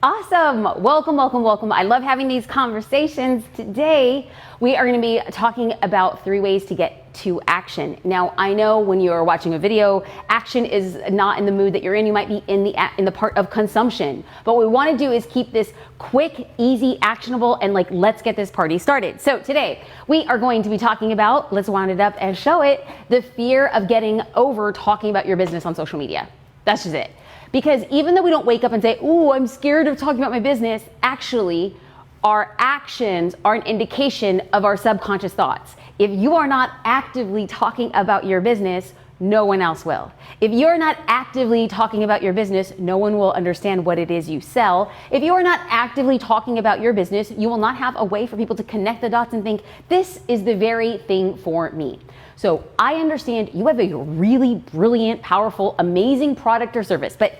Awesome. Welcome, welcome, welcome. I love having these conversations. Today, we are going to be talking about 3 ways to get to action. Now, I know when you're watching a video, action is not in the mood that you're in. You might be in the part of consumption. But what we want to do is keep this quick, easy, actionable, and let's get this party started. So today, we are going to be talking about, let's wind it up and show it, the fear of getting over talking about your business on social media. That's just it. Because even though we don't wake up and say, "Ooh, I'm scared of talking about my business," actually, our actions are an indication of our subconscious thoughts. If you are not actively talking about your business, no one else will. If you're not actively talking about your business, no one will understand what it is you sell. If you are not actively talking about your business, you will not have a way for people to connect the dots and think, this is the very thing for me. So I understand you have a really brilliant, powerful, amazing product or service, but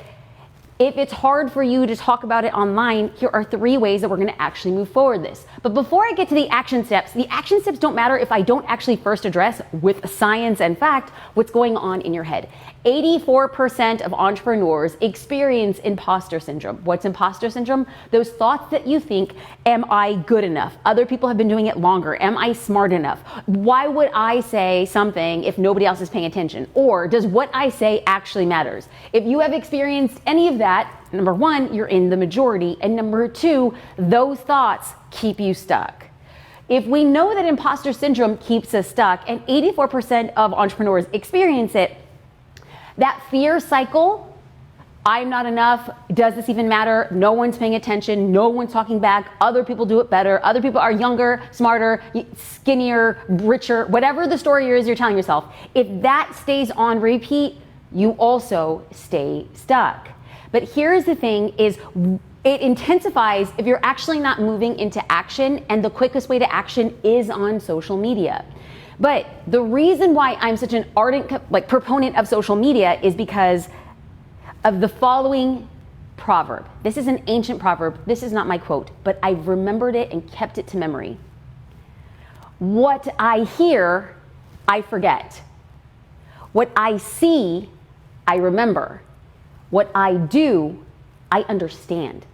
if it's hard for you to talk about it online, here are 3 ways that we're gonna actually move forward this. But before I get to the action steps don't matter if I don't actually first address with science and fact what's going on in your head. 84% of entrepreneurs experience imposter syndrome. What's imposter syndrome? Those thoughts that you think, am I good enough? Other people have been doing it longer. Am I smart enough? Why would I say something if nobody else is paying attention? Or does what I say actually matters? If you have experienced any of that, number 1, you're in the majority, and number 2, those thoughts keep you stuck. If we know that imposter syndrome keeps us stuck, and 84% of entrepreneurs experience it, that fear cycle, I'm not enough, does this even matter? No one's paying attention, no one's talking back, other people do it better, other people are younger, smarter, skinnier, richer, whatever the story is you're telling yourself, if that stays on repeat, you also stay stuck. But here's the thing is, it intensifies if you're actually not moving into action, and the quickest way to action is on social media. But the reason why I'm such an ardent proponent of social media is because of the following proverb. This is an ancient proverb. This is not my quote, but I've remembered it and kept it to memory. What I hear, I forget. What I see, I remember. What I do, I understand.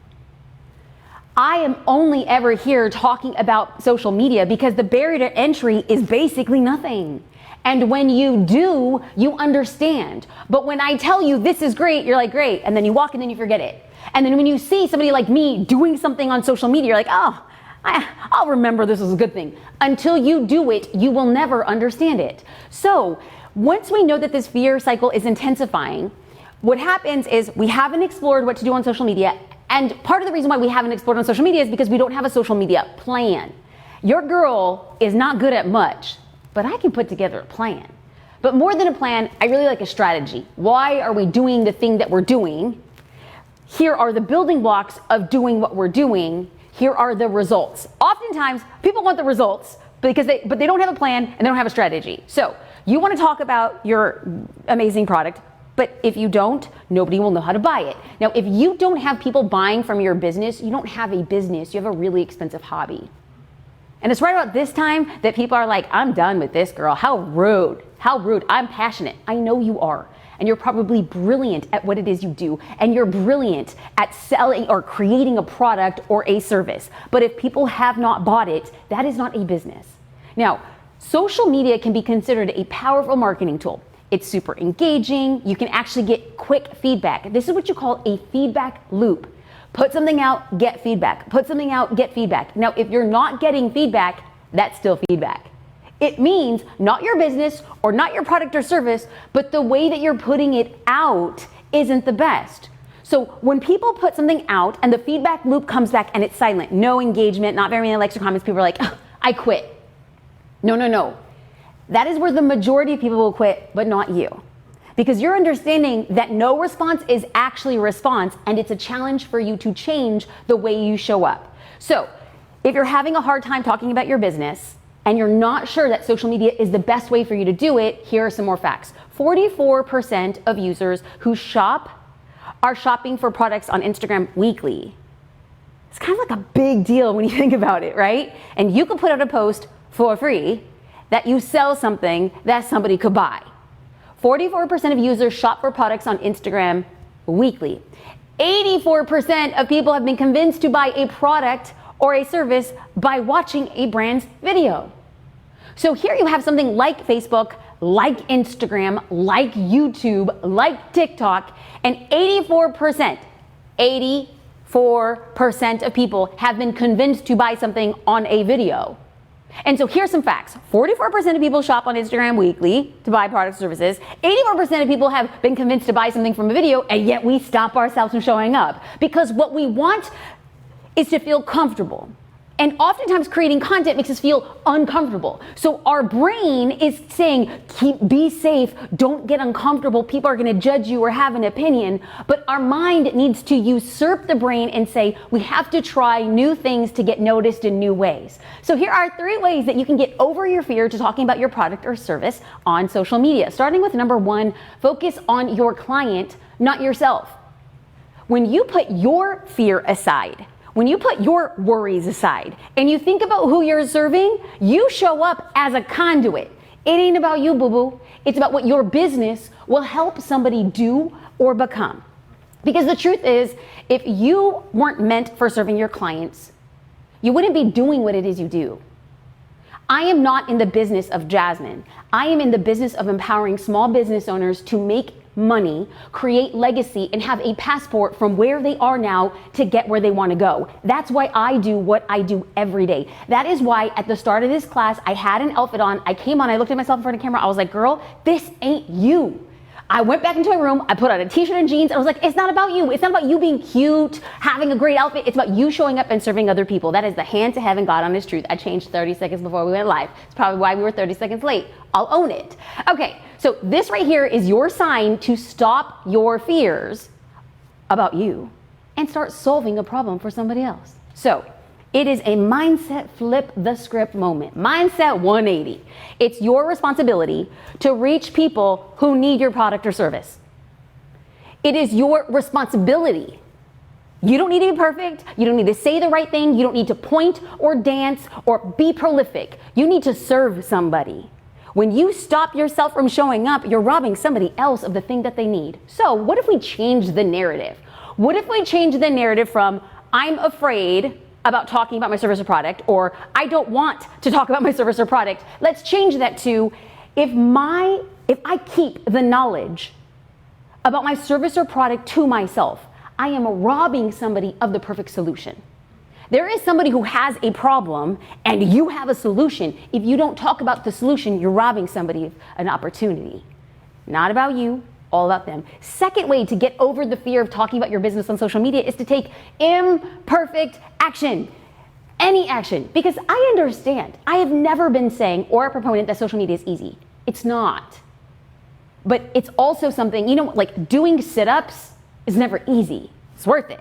I am only ever here talking about social media because the barrier to entry is basically nothing. And when you do, you understand. But when I tell you this is great, you're like, great. And then you walk and then you forget it. And then when you see somebody like me doing something on social media, you're like, oh, I'll remember this is a good thing. Until you do it, you will never understand it. So once we know that this fear cycle is intensifying, what happens is we haven't explored what to do on social media. And part of the reason why we haven't explored on social media is because we don't have a social media plan. Your girl is not good at much, but I can put together a plan. But more than a plan, I really like a strategy. Why are we doing the thing that we're doing? Here are the building blocks of doing what we're doing. Here are the results. Oftentimes, people want the results but they don't have a plan and they don't have a strategy. So you want to talk about your amazing product, but if you don't, nobody will know how to buy it. Now, if you don't have people buying from your business, you don't have a business, you have a really expensive hobby. And it's right about this time that people are like, I'm done with this girl. How rude. How rude. I'm passionate. I know you are. And you're probably brilliant at what it is you do. And you're brilliant at selling or creating a product or a service. But if people have not bought it, that is not a business. Now, social media can be considered a powerful marketing tool. It's super engaging. You can actually get quick feedback. This is what you call a feedback loop. Put something out, get feedback. Put something out, get feedback. Now, if you're not getting feedback, that's still feedback. It means not your business or not your product or service, but the way that you're putting it out isn't the best. So when people put something out and the feedback loop comes back and it's silent, no engagement, not very many likes or comments, people are like, oh, I quit. No. That is where the majority of people will quit, but not you. Because you're understanding that no response is actually a response, and it's a challenge for you to change the way you show up. So if you're having a hard time talking about your business and you're not sure that social media is the best way for you to do it, here are some more facts. 44% of users who shop are shopping for products on Instagram weekly. It's kind of like a big deal when you think about it, right? And you could put out a post for free that you sell something that somebody could buy. 44% of users shop for products on Instagram weekly. 84% of people have been convinced to buy a product or a service by watching a brand's video. So here you have something like Facebook, like Instagram, like YouTube, like TikTok, and 84% of people have been convinced to buy something on a video. And so here's some facts. 44% of people shop on Instagram weekly to buy products and services. 84% of people have been convinced to buy something from a video, and yet we stop ourselves from showing up. Because what we want is to feel comfortable. And oftentimes creating content makes us feel uncomfortable. So our brain is saying, be safe, don't get uncomfortable, people are gonna judge you or have an opinion. But our mind needs to usurp the brain and say, we have to try new things to get noticed in new ways. So here are 3 ways that you can get over your fear to talking about your product or service on social media. Starting with number 1, focus on your client, not yourself. When you put your fear aside, when you put your worries aside and you think about who you're serving, you show up as a conduit. It ain't about you, boo-boo. It's about what your business will help somebody do or become. Because the truth is, if you weren't meant for serving your clients, you wouldn't be doing what it is you do. I am not in the business of Jasmine. I am in the business of empowering small business owners to make money, create legacy, and have a passport from where they are now to get where they want to go. That's why I do what I do every day. That is why at the start of this class, I had an outfit on. I came on, I looked at myself in front of the camera. I was like, girl, this ain't you. I went back into my room, I put on a t-shirt and jeans, and I was like, it's not about you. It's not about you being cute, having a great outfit. It's about you showing up and serving other people. That is the hand to heaven, God honest truth. I changed 30 seconds before we went live. It's probably why we were 30 seconds late. I'll own it. Okay, so this right here is your sign to stop your fears about you and start solving a problem for somebody else. So it is a mindset flip the script moment. Mindset 180. It's your responsibility to reach people who need your product or service. It is your responsibility. You don't need to be perfect. You don't need to say the right thing. You don't need to point or dance or be prolific. You need to serve somebody. When you stop yourself from showing up, you're robbing somebody else of the thing that they need. So what if we change the narrative? What if we change the narrative from, I'm afraid about talking about my service or product, or I don't want to talk about my service or product. Let's change that to, if I keep the knowledge about my service or product to myself, I am robbing somebody of the perfect solution. There is somebody who has a problem and you have a solution. If you don't talk about the solution, you're robbing somebody of an opportunity. Not about you, all about them. Second way to get over the fear of talking about your business on social media is to take imperfect action. Any action. Because I understand. I have never been saying or a proponent that social media is easy. It's not. But it's also something, like doing sit-ups is never easy. It's worth it.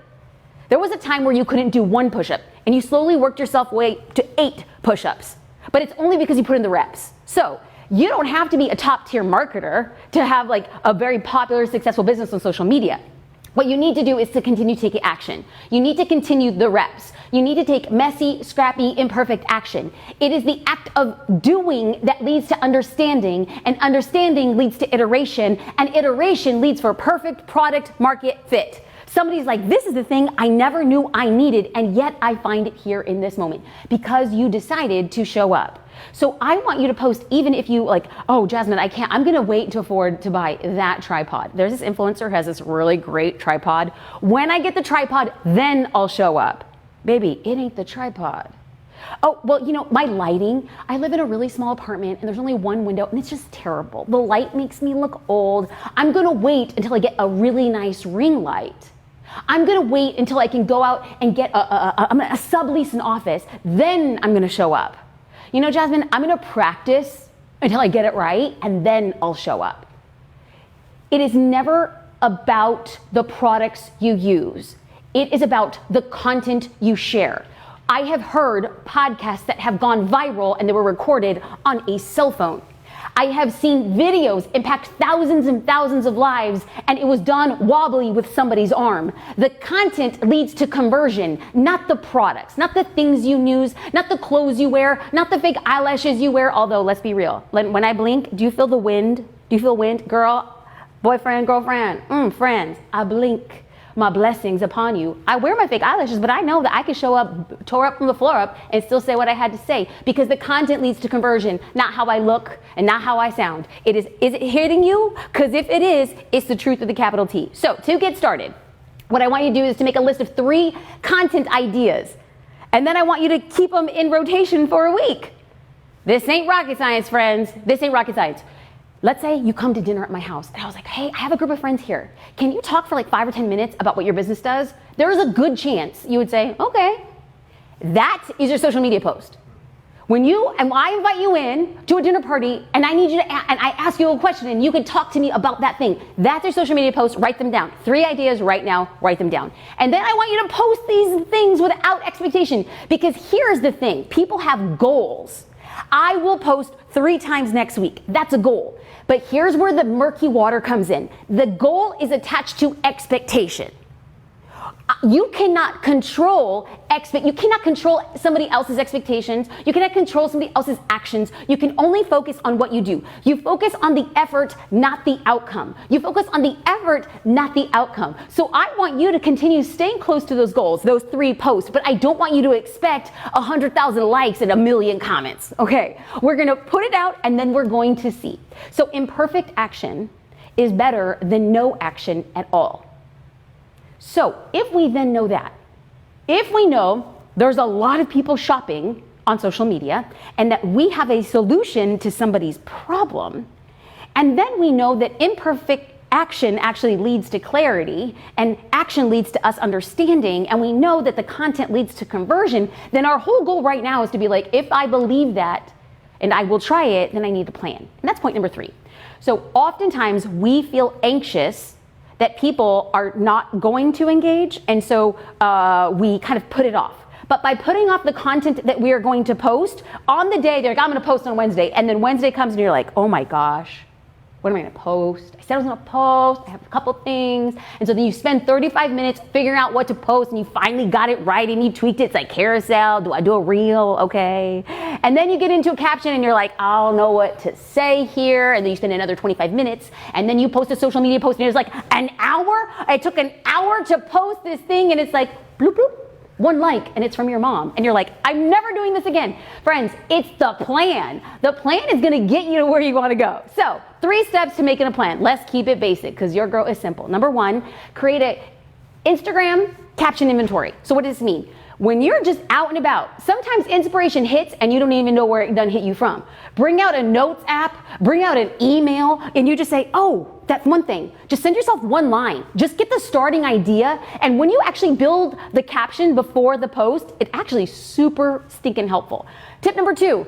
There was a time where you couldn't do 1 push-up and you slowly worked yourself way to 8 push-ups. But it's only because you put in the reps. So you don't have to be a top tier marketer to have like a very popular, successful business on social media. What you need to do is to continue taking action. You need to continue the reps. You need to take messy, scrappy, imperfect action. It is the act of doing that leads to understanding, and understanding leads to iteration, and iteration leads for perfect product market fit. Somebody's like, this is the thing I never knew I needed, and yet I find it here in this moment because you decided to show up. So I want you to post, even if you like, oh, Jasmine, I can't, I'm gonna wait to afford to buy that tripod. There's this influencer who has this really great tripod. When I get the tripod, then I'll show up. Baby, it ain't the tripod. Oh, well, my lighting, I live in a really small apartment and there's only 1 window and it's just terrible. The light makes me look old. I'm gonna wait until I get a really nice ring light. I'm gonna wait until I can go out and get I'm gonna sublease an office, then I'm gonna show up. Jasmine, I'm gonna practice until I get it right, and then I'll show up. It is never about the products you use. It is about the content you share. I have heard podcasts that have gone viral and they were recorded on a cell phone. I have seen videos impact thousands and thousands of lives, and it was done wobbly with somebody's arm. The content leads to conversion, not the products, not the things you use, not the clothes you wear, not the fake eyelashes you wear. Although, let's be real. When I blink, do you feel the wind? Do you feel wind? Girl, boyfriend, girlfriend, friends, I blink. my blessings upon you. I wear my fake eyelashes, but I know that I can show up, tore up from the floor up, and still say what I had to say, because the content leads to conversion, not how I look and not how I sound. Is it hitting you? Because if it is, it's the truth with the capital T. So to get started, what I want you to do is to make a list of 3 content ideas, and then I want you to keep them in rotation for a week. This ain't rocket science, friends. This ain't rocket science. Let's say you come to dinner at my house and I was like, hey, I have a group of friends here. Can you talk for like 5 or 10 minutes about what your business does? There is a good chance you would say, okay. That is your social media post. When I invite you in to a dinner party and I need you to, and I ask you a question and you can talk to me about that thing, that's your social media post. Write them down. 3 ideas right now, write them down. And then I want you to post these things without expectation, because here's the thing. People have goals. I will post 3 times next week. That's a goal. But here's where the murky water comes in. The goal is attached to expectation. You cannot control somebody else's expectations. You cannot control somebody else's actions. You can only focus on what you do. You focus on the effort, not the outcome. You focus on the effort, not the outcome. So I want you to continue staying close to those goals, those 3 posts, but I don't want you to expect 100,000 likes and 1 million comments. Okay, we're gonna put it out and then we're going to see. So imperfect action is better than no action at all. So if we then know that, if we know there's a lot of people shopping on social media and that we have a solution to somebody's problem, and then we know that imperfect action actually leads to clarity and action leads to us understanding, and we know that the content leads to conversion, then our whole goal right now is to be like, if I believe that and I will try it, then I need a plan. And that's point number 3. So oftentimes we feel anxious that people are not going to engage, and so we kind of put it off. But by putting off the content that we are going to post, on the day they're like, I'm gonna post on Wednesday, and then Wednesday comes and you're like, oh my gosh, what am I gonna post? I said I was gonna post, I have a couple things. And so then you spend 35 minutes figuring out what to post, and you finally got it right and you tweaked it. It's like carousel, do I do a reel? Okay. And then you get into a caption and you're like, I don't know what to say here. And then you spend another 25 minutes and then you post a social media post and it's like an hour. It took an hour to post this thing and it's like bloop, bloop. 1 like, and it's from your mom. And you're like, I'm never doing this again. Friends, it's the plan. The plan is gonna get you to where you wanna go. So 3 steps to making a plan. Let's keep it basic because your girl is simple. Number 1, create an Instagram caption inventory. So what does this mean? When you're just out and about, sometimes inspiration hits and you don't even know where it done hit you from. Bring out a notes app, bring out an email, and you just say, oh, that's one thing. Just send yourself 1 line. Just get the starting idea. And when you actually build the caption before the post, it's actually super stinking helpful. Tip number 2,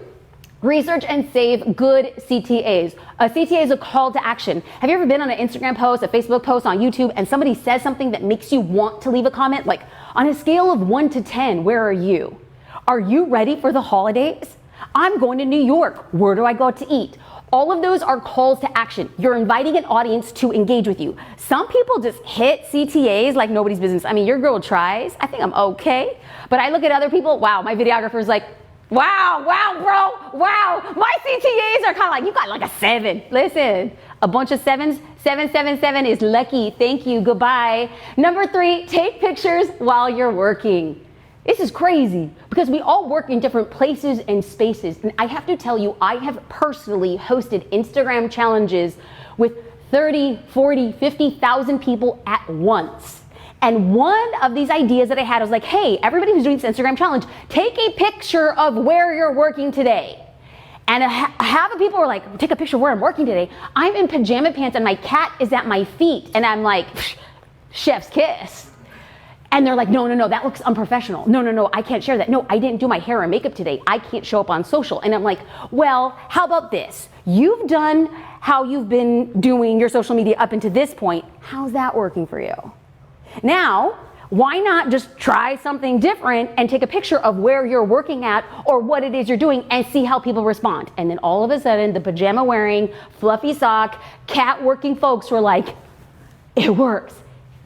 research and save good CTAs. A CTA is a call to action. Have you ever been on an Instagram post, a Facebook post, on YouTube, and somebody says something that makes you want to leave a comment? Like, on a scale of 1 to 10, where are you? Are you ready for the holidays? I'm going to New York. Where do I go to eat? All of those are calls to action. You're inviting an audience to engage with you. Some people just hit CTAs like nobody's business. I mean, your girl tries. I think I'm okay. But I look at other people, wow, my videographer's like, wow, bro, wow. My CTAs are kind of like, you got like a 7. Listen, a bunch of 7s, 777 is lucky. Thank you, goodbye. Number 3, take pictures while you're working. This is crazy because we all work in different places and spaces. And I have to tell you, I have personally hosted Instagram challenges with 30, 40, 50,000 people at once. And one of these ideas that I had was like, hey, everybody who's doing this Instagram challenge, take a picture of where you're working today. And half of people were like, take a picture of where I'm working today. I'm in pajama pants and my cat is at my feet. And I'm like, chef's kiss. And they're like, no, that looks unprofessional. No, I can't share that. No, I didn't do my hair and makeup today. I can't show up on social. And I'm like, well, how about this? You've done how you've been doing your social media up until this point. How's that working for you? Now, why not just try something different and take a picture of where you're working at or what it is you're doing and see how people respond? And then all of a sudden, the pajama wearing, fluffy sock, cat working folks were like, it works.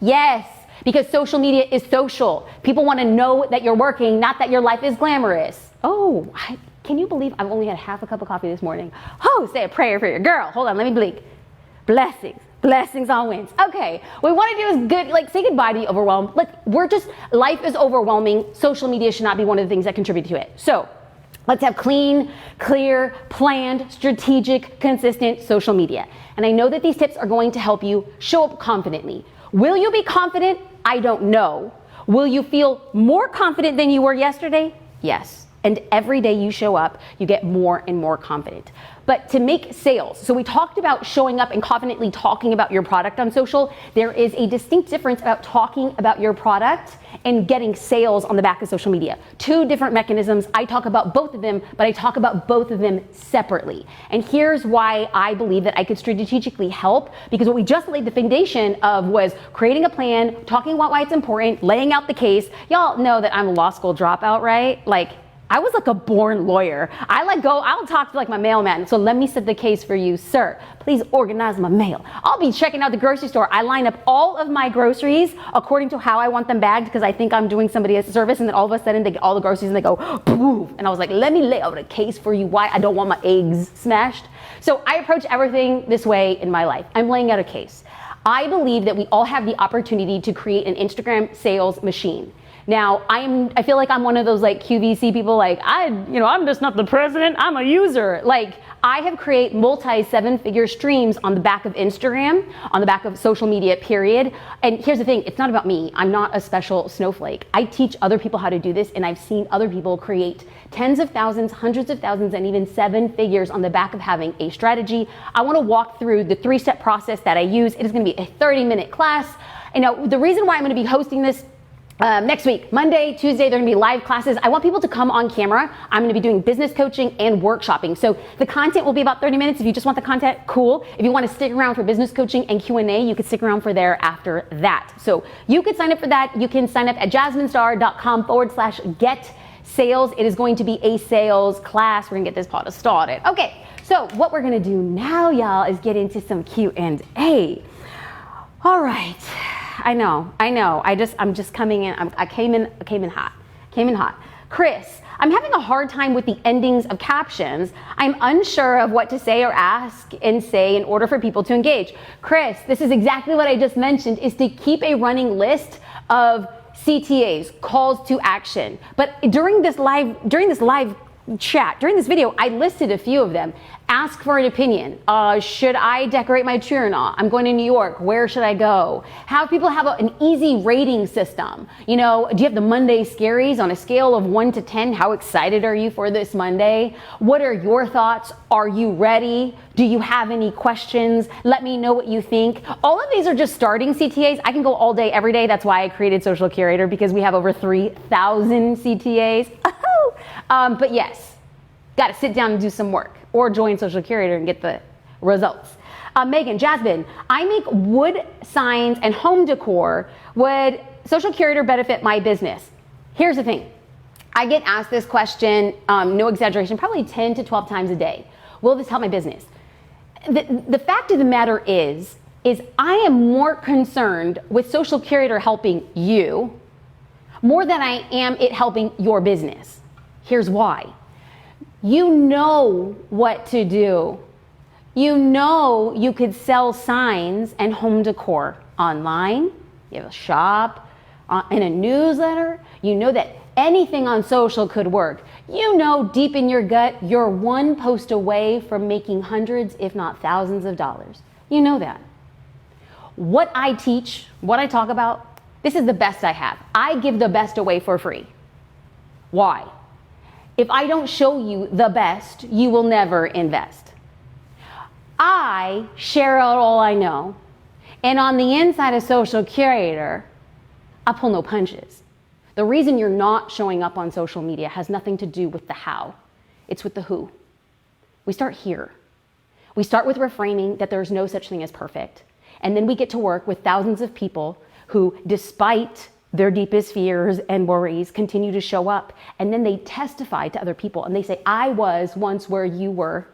Yes, because social media is social. People want to know that you're working, not that your life is glamorous. Oh, can you believe I've only had half a cup of coffee this morning? Oh, say a prayer for your girl. Hold on, let me blink. Blessings. Blessings on wins. Okay, what we want to do is say goodbye to the overwhelm. Life is overwhelming. Social media should not be one of the things that contribute to it. So let's have clean, clear, planned, strategic, consistent social media. And I know that these tips are going to help you show up confidently. Will you be confident? I don't know. Will you feel more confident than you were yesterday? Yes. And every day you show up, you get more and more confident. But to make sales, so we talked about showing up and confidently talking about your product on social. There is a distinct difference about talking about your product and getting sales on the back of social media. Two different mechanisms. I talk about both of them, but I talk about both of them separately. And here's why I believe that I could strategically help, because what we just laid the foundation of was creating a plan, talking about why it's important, laying out the case. Y'all know that I'm a law school dropout, right? I was like a born lawyer. I'll talk to my mailman. So let me set the case for you, sir. Please organize my mail. I'll be checking out the grocery store. I line up all of my groceries according to how I want them bagged, because I think I'm doing somebody a service, and then all of a sudden they get all the groceries and they go poof. And I was like, let me lay out a case for you why I don't want my eggs smashed. So I approach everything this way in my life. I'm laying out a case. I believe that we all have the opportunity to create an Instagram sales machine. Now, I feel like I'm one of those QVC people, I'm just not the president, I'm a user. I have created multi-7-figure streams on the back of Instagram, on the back of social media, period. And here's the thing, it's not about me. I'm not a special snowflake. I teach other people how to do this, and I've seen other people create tens of thousands, hundreds of thousands, and even 7 figures on the back of having a strategy. I want to walk through the 3-step process that I use. It is going to be a 30-minute class. And now, the reason why I'm going to be hosting this next week, Monday, Tuesday, there are going to be live classes. I want people to come on camera. I'm going to be doing business coaching and workshopping. So the content will be about 30 minutes. If you just want the content, cool. If you want to stick around for business coaching and Q&A, you could stick around for there after that. So you could sign up for that. You can sign up at jasminestar.com/get sales. It is going to be a sales class. We're going to get this part started. Okay, so what we're going to do now, y'all, is get into some Q&A. All right. I know. I'm just coming in. I came in hot. Chris, I'm having a hard time with the endings of captions. I'm unsure of what to say or ask and say in order for people to engage. Chris, this is exactly what I just mentioned, is to keep a running list of CTAs, calls to action. But during this live chat, during this video, I listed a few of them. Ask for an opinion. Should I decorate my tree or not? I'm going to New York. Where should I go? Have people have an easy rating system. Do you have the Monday scaries on a scale of 1 to 10? How excited are you for this Monday? What are your thoughts? Are you ready? Do you have any questions? Let me know what you think. All of these are just starting CTAs. I can go all day, every day. That's why I created Social Curator, because we have over 3,000 CTAs. But yes, got to sit down and do some work, or join Social Curator and get the results. Megan, Jasmine, I make wood signs and home decor. Would Social Curator benefit my business? Here's the thing. I get asked this question, no exaggeration, probably 10 to 12 times a day. Will this help my business? The fact of the matter is I am more concerned with Social Curator helping you more than I am it helping your business. Here's why. You know what to do. You know you could sell signs and home decor online. You have a shop, in a newsletter. You know that anything on social could work. You know deep in your gut you're one post away from making hundreds, if not thousands of dollars. You know that. What I teach, what I talk about, this is the best I have. I give the best away for free. Why? If I don't show you the best, you will never invest. I share out all I know, and on the inside of Social Curator, I pull no punches. The reason you're not showing up on social media has nothing to do with the how. It's with the who. We start here. We start with reframing that there's no such thing as perfect, and then we get to work with thousands of people who, despite their deepest fears and worries, continue to show up. And then they testify to other people and they say, I was once where you were,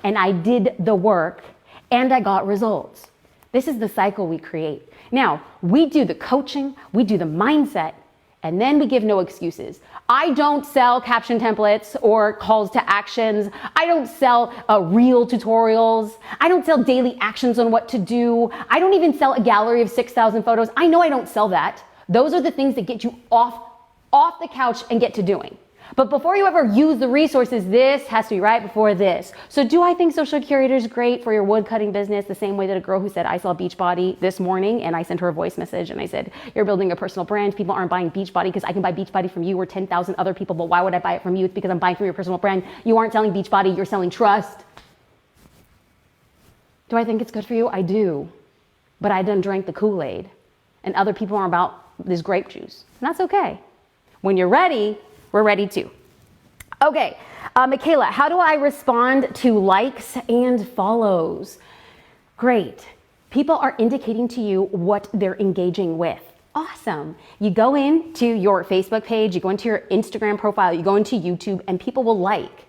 and I did the work, and I got results. This is the cycle we create. Now, we do the coaching, we do the mindset, And then we give no excuses. I don't sell caption templates or calls to actions. I don't sell reel tutorials. I don't sell daily actions on what to do. I don't even sell a gallery of 6,000 photos. I know I don't sell that. Those are the things that get you off the couch and get to doing. But before you ever use the resources, this has to be right before this. So do I think Social Curator is great for your wood cutting business the same way that a girl who said, I sell Beachbody this morning, and I sent her a voice message and I said, you're building a personal brand. People aren't buying Beachbody because I can buy Beachbody from you or 10,000 other people, but why would I buy it from you? It's because I'm buying from your personal brand. You aren't selling Beachbody, you're selling trust. Do I think it's good for you? I do. But I done drank the Kool-Aid, and other people are about this grape juice. And that's okay. When you're ready, we're ready too. Okay, Michaela, how do I respond to likes and follows? Great. People are indicating to you what they're engaging with. Awesome. You go into your Facebook page, you go into your Instagram profile, you go into YouTube, and people will like.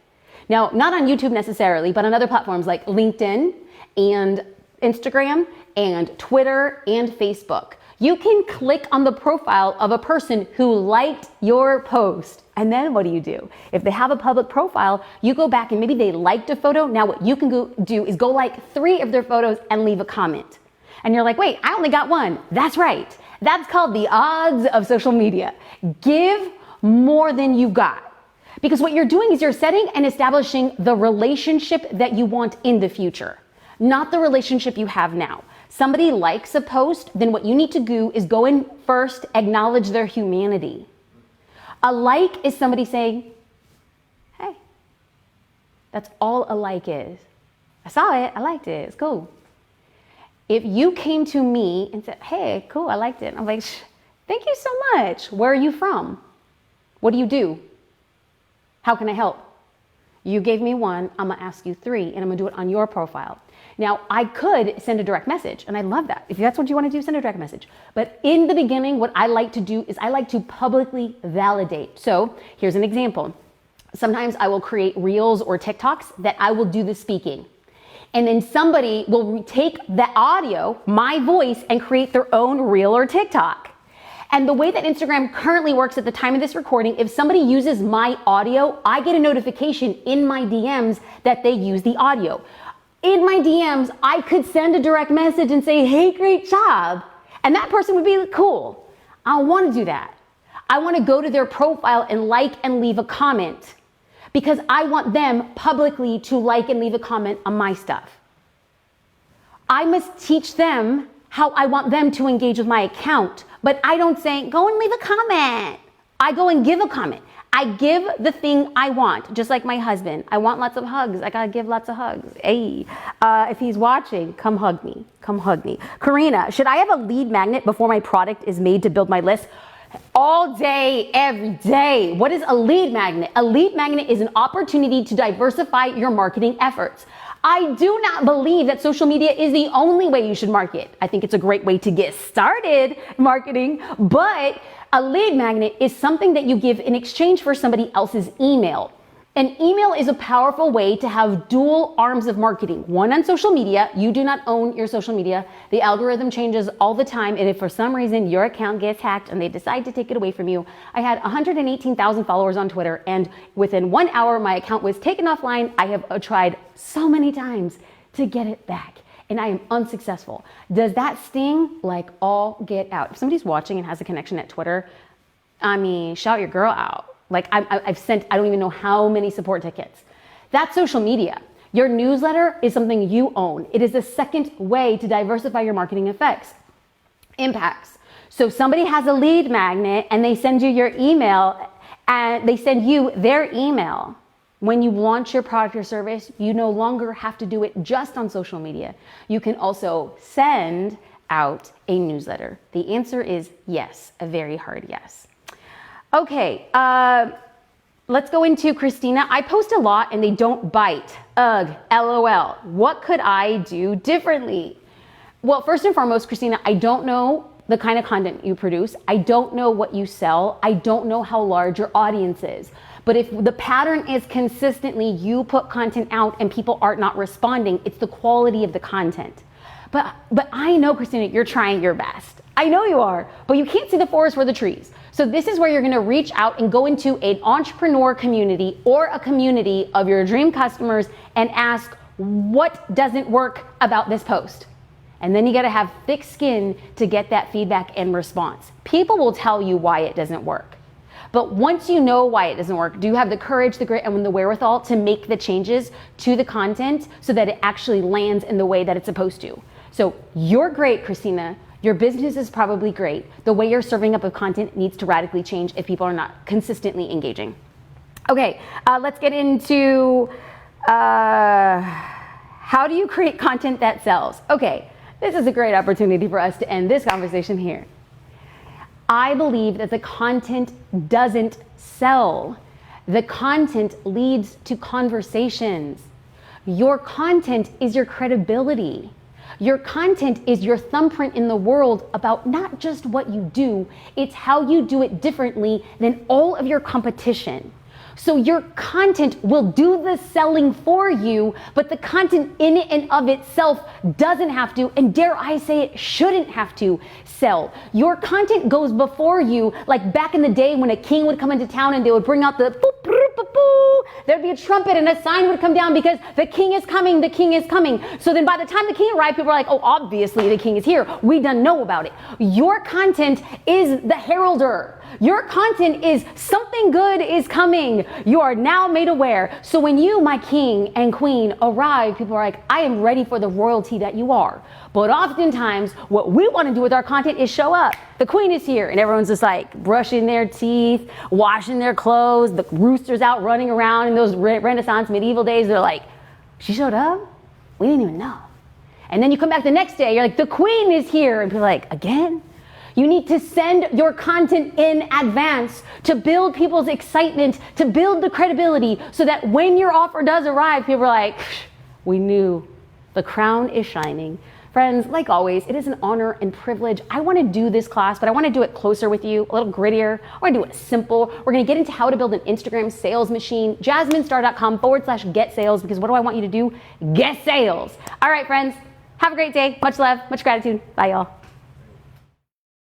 Now, not on YouTube necessarily, but on other platforms like LinkedIn and Instagram and Twitter and Facebook. You can click on the profile of a person who liked your post. And then what do? If they have a public profile, you go back and maybe they liked a photo. Now what you can do is go like 3 of their photos and leave a comment. And you're like, wait, I only got 1. That's right. That's called the odds of social media. Give more than you got. Because what you're doing is you're setting and establishing the relationship that you want in the future, not the relationship you have now. Somebody likes a post, then what you need to do is go in first, acknowledge their humanity. A like is somebody saying, hey, that's all a like is. I saw it, I liked it, it's cool. If you came to me and said, hey, cool, I liked it. I'm like, thank you so much. Where are you from? What do you do? How can I help? You gave me 1, I'm gonna ask you 3, and I'm gonna do it on your profile. Now, I could send a direct message, and I love that. If that's what you want to do, send a direct message. But in the beginning, what I like to do is I like to publicly validate. So here's an example. Sometimes I will create reels or TikToks that I will do the speaking. And then somebody will take the audio, my voice, and create their own reel or TikTok. And the way that Instagram currently works at the time of this recording, if somebody uses my audio, I get a notification in my DMs that they use the audio. In my DMs, I could send a direct message and say, hey, great job. And that person would be cool. I don't want to do that. I want to go to their profile and like and leave a comment because I want them publicly to like and leave a comment on my stuff. I must teach them how I want them to engage with my account, but I don't say, go and leave a comment. I go and give a comment. I give the thing I want, just like my husband. I want lots of hugs. I gotta give lots of hugs. Hey, if he's watching, come hug me. Come hug me. Karina, should I have a lead magnet before my product is made to build my list? All day, every day. What is a lead magnet? A lead magnet is an opportunity to diversify your marketing efforts. I do not believe that social media is the only way you should market. I think it's a great way to get started marketing, but a lead magnet is something that you give in exchange for somebody else's email. An email is a powerful way to have dual arms of marketing. One on social media, you do not own your social media. The algorithm changes all the time, and if for some reason your account gets hacked and they decide to take it away from you, I had 118,000 followers on Twitter, and within 1 hour my account was taken offline. I have tried so many times to get it back, and I am unsuccessful. Does that sting? Like all get out. If somebody's watching and has a connection at Twitter, I mean, shout your girl out. Like I've sent, I don't even know how many support tickets. That's social media. Your newsletter is something you own. It is a second way to diversify your marketing impacts. So somebody has a lead magnet and they send you your email and they send you their email. When you launch your product or service, you no longer have to do it just on social media. You can also send out a newsletter. The answer is yes, a very hard yes. Okay, let's go into Christina. I post a lot and they don't bite. Ugh, LOL. What could I do differently? Well, first and foremost, Christina, I don't know the kind of content you produce. I don't know what you sell. I don't know how large your audience is. But if the pattern is consistently you put content out and people are not responding, it's the quality of the content. But I know, Christina, you're trying your best. I know you are, but you can't see the forest for the trees. So this is where you're gonna reach out and go into an entrepreneur community or a community of your dream customers and ask, what doesn't work about this post? And then you gotta have thick skin to get that feedback and response. People will tell you why it doesn't work. But once you know why it doesn't work, do you have the courage, the grit, and the wherewithal to make the changes to the content so that it actually lands in the way that it's supposed to? So you're great, Christina. Your business is probably great. The way you're serving up with content needs to radically change if people are not consistently engaging. Okay, let's get into how do you create content that sells? Okay, this is a great opportunity for us to end this conversation here. I believe that the content doesn't sell. The content leads to conversations. Your content is your credibility. Your content is your thumbprint in the world about not just what you do, it's how you do it differently than all of your competition. So your content will do the selling for you, but the content in and of itself doesn't have to, and dare I say it, shouldn't have to sell. Your content goes before you, like back in the day when a king would come into town and they would bring out the boop, boop, boop, boop. There'd be a trumpet and a sign would come down because the king is coming, the king is coming. So then by the time the king arrived, people were like, oh, obviously the king is here. We done know about it. Your content is the heralder. Your content is something good is coming. You are now made aware. So when you, my king and queen, arrive, people are like, I am ready for the royalty that you are. But oftentimes, what we want to do with our content is show up. The queen is here, and everyone's just like brushing their teeth, washing their clothes, the rooster's out running around in those Renaissance medieval days. They're like, she showed up? We didn't even know. And then you come back the next day, you're like, the queen is here. And people are like, again? You need to send your content in advance to build people's excitement, to build the credibility, so that when your offer does arrive, people are like, we knew the crown is shining. Friends, like always, it is an honor and privilege. I want to do this class, but I want to do it closer with you, a little grittier. I want to do it simple. We're going to get into how to build an Instagram sales machine, jasminestar.com/get sales, because what do I want you to do? Get sales. All right, friends, have a great day. Much love, much gratitude. Bye, y'all.